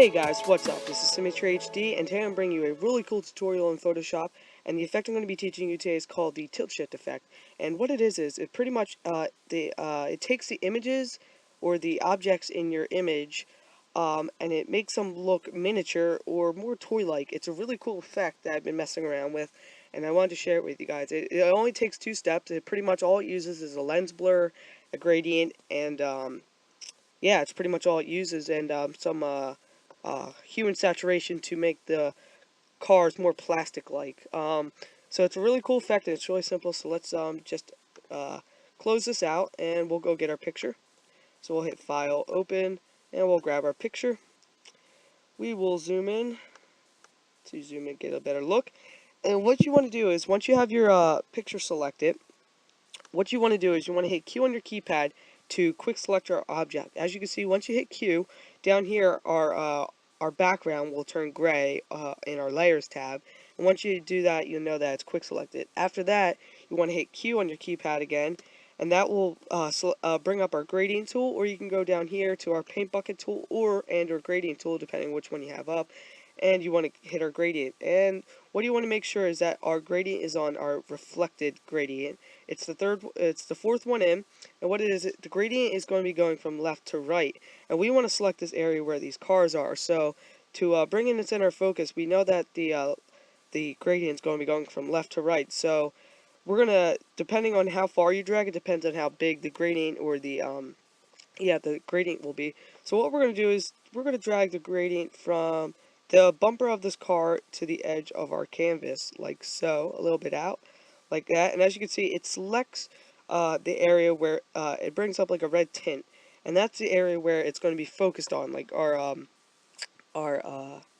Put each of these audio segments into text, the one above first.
Hey guys, what's up? This is SymmetryHD, and today I'm bringing you a really cool tutorial in Photoshop, and the effect I'm going to be teaching you today is called the tilt shift effect. And what it is it pretty much it takes the images or the objects in your image, and it makes them look miniature or more toy-like. It's a really cool effect that I've been messing around with, and I wanted to share it with you guys. It only takes 2 steps. It pretty much all it uses is a lens blur, a gradient, and yeah, it's pretty much all it uses, and some hue and saturation to make the cars more plastic-like. So it's a really cool effect, and it's really simple. So let's just close this out, and we'll go get our picture. So we'll hit File, Open, and we'll grab our picture. We will zoom in to get a better look. And what you want to do is, once you have your picture selected, what you want to do is you want to hit Q on your keypad to quick select our object. As you can see, once you hit Q, down here our background will turn gray in our layers tab. And once you do that, you'll know that it's quick selected. After that, you want to hit Q on your keypad again, and that will bring up our gradient tool, or you can go down here to our paint bucket tool or gradient tool, depending on which one you have up. And you want to hit our gradient. And what you want to make sure is that our gradient is on our reflected gradient. It's the fourth one in, and what it is, the gradient is going to be going from left to right, and we want to select this area where these cars are. So to bring in the center of focus, we know that the gradient is going to be going from left to right. So we're gonna, depending on how far you drag, it depends on how big the gradient or the gradient will be. So what we're gonna do is we're gonna drag the gradient from the bumper of this car to the edge of our canvas, like so, a little bit out, like that. And as you can see, it selects the area where it brings up like a red tint, and that's the area where it's going to be focused on, like our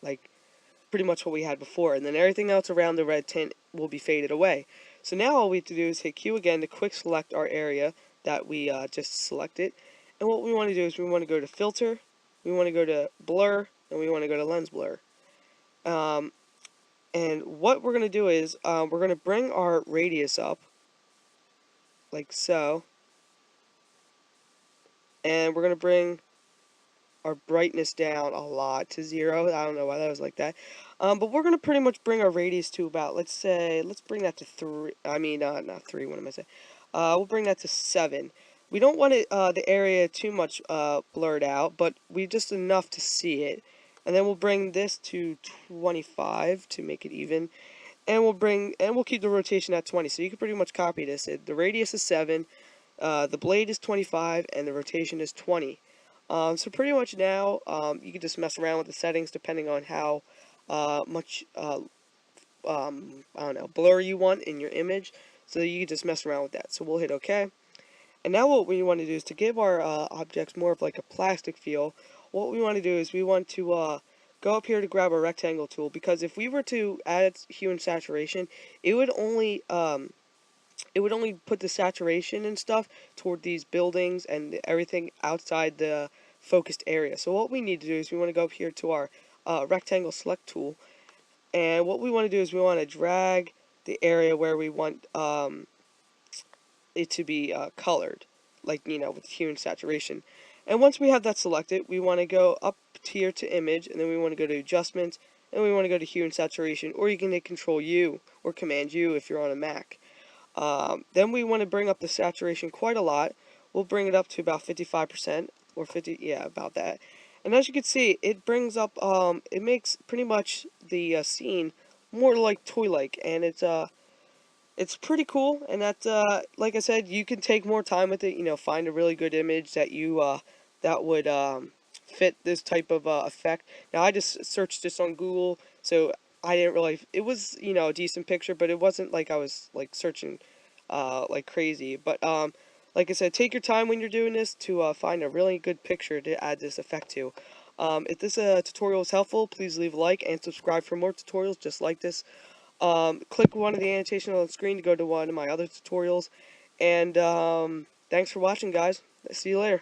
like pretty much what we had before. And then everything else around the red tint will be faded away. So now all we have to do is hit Q again to quick select our area that we just selected. And what we want to do is we want to go to Filter, we want to go to Blur, and we want to go to Lens Blur. And what we're going to do is we're going to bring our radius up, like so. And we're going to bring our brightness down a lot to 0. I don't know why that was like that. But we're going to pretty much bring our radius to about, let's bring that to 3. I mean, not 3, what am I saying? We'll bring that to 7. We don't want it, the area too much blurred out, but we just enough to see it. And then we'll bring this to 25 to make it even. And we'll keep the rotation at 20. So you can pretty much copy this. The radius is 7, the blade is 25, and the rotation is 20. So pretty much now, you can just mess around with the settings depending on how much, I don't know, blur you want in your image. So you can just mess around with that. So we'll hit OK. And now what we want to do is to give our objects more of like a plastic feel. What we want to do is we want to go up here to grab a rectangle tool, because if we were to add hue and saturation, it would only put the saturation and stuff toward these buildings and everything outside the focused area. So what we need to do is we want to go up here to our rectangle select tool, and what we want to do is we want to drag the area where we want it to be colored, like, with hue and saturation. And once we have that selected, we want to go up here to image, and then we want to go to adjustments, and we want to go to hue and saturation, or you can hit Control U or Command U if you're on a Mac. Then we want to bring up the saturation quite a lot. We'll bring it up to about 55% or 50, yeah, about that. And as you can see, it brings up, it makes pretty much the scene more like toy-like, and it's pretty cool. And that's, like I said, you can take more time with it. Find a really good image that that would fit this type of effect. Now I just searched this on Google, so I didn't really. It was a decent picture, but it wasn't like I was like searching like crazy. But like I said, take your time when you're doing this to find a really good picture to add this effect to. If this tutorial was helpful, please leave a like and subscribe for more tutorials just like this. Click one of the annotations on the screen to go to one of my other tutorials. And thanks for watching, guys. See you later.